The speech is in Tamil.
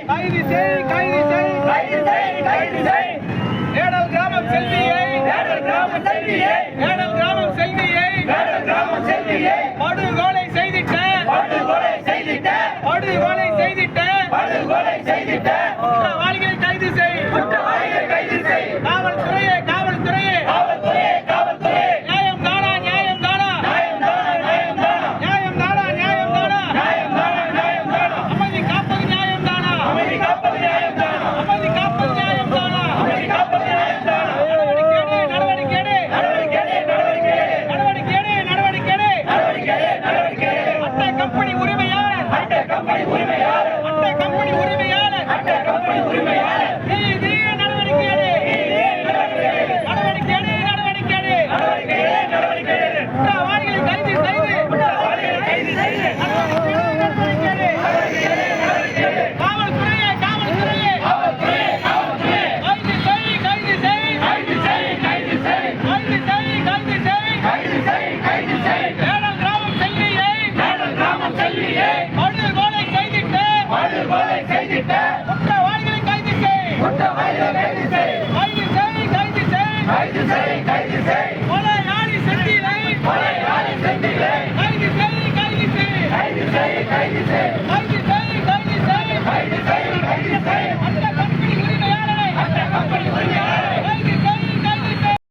கைது செய் கைது செய் கைது செய் கைது செய் ஏடல் கிராமம் செல்வியை ஏடல் கிராமம் செல்வியை ஏடல் கிராமம் செல்வியை ஏடல் கிராமம் செல்வியை படுகொலை செய்திட்ட படுகொலை செய்திட்ட படுகொலை செய்திட்ட படுகொலை செய்திட்ட குற்றவாளிகளை கைது செய் குற்றவாளிகளை கைது செய் காவல்துறையே காவல்துறையே காவல்துறையே காவல்துறையே நியாயம் தானா நியாயம் தானா நியாயம் தானா நியாயம் தானா நியாயம் தானா நியாயம் தானா நியாயம் தானா நியாயம் தானா அமைதி காப்பது நியாயம் தானா அமைதி காப்பது நியாயம் தானா அமைதி காப்பது நியாயம் தானா அமைதி காப்பது நியாயம் தானா நடவடிக்கை எடு நடவடிக்கை எடு நடவடிக்கை எடு நடவடிக்கை எடு நடவடிக்கை எடு நடவடிக்கை எடு நடவடிக்கை எடு அட்டை கம்பெனி உரிமையாளர் அட்டை கம்பெனி உரிமையாளர் அட்டை கம்பெனி உரிமையாளர் அட்டை கம்பெனி உரிமையாளர் நீதி நடவடிக்கை எடு நடவடிக்கை எடு நடவடிக்கை எடு நடவடிக்கை எடு நடவடிக்கை எடு குற்றவாளிகளை கைது செய்து குற்றவாளிகளை கைது செய்து நடவடிக்கை எடு நடவடிக்கை எடு நடவடிக்கை எடு காவல்துறையே காவல்துறையே காவல்துறையே காவல்துறையே கைது செய் கைது செய் கைது செய் கைது செய் கைது செய் கைது செய் கைது செய்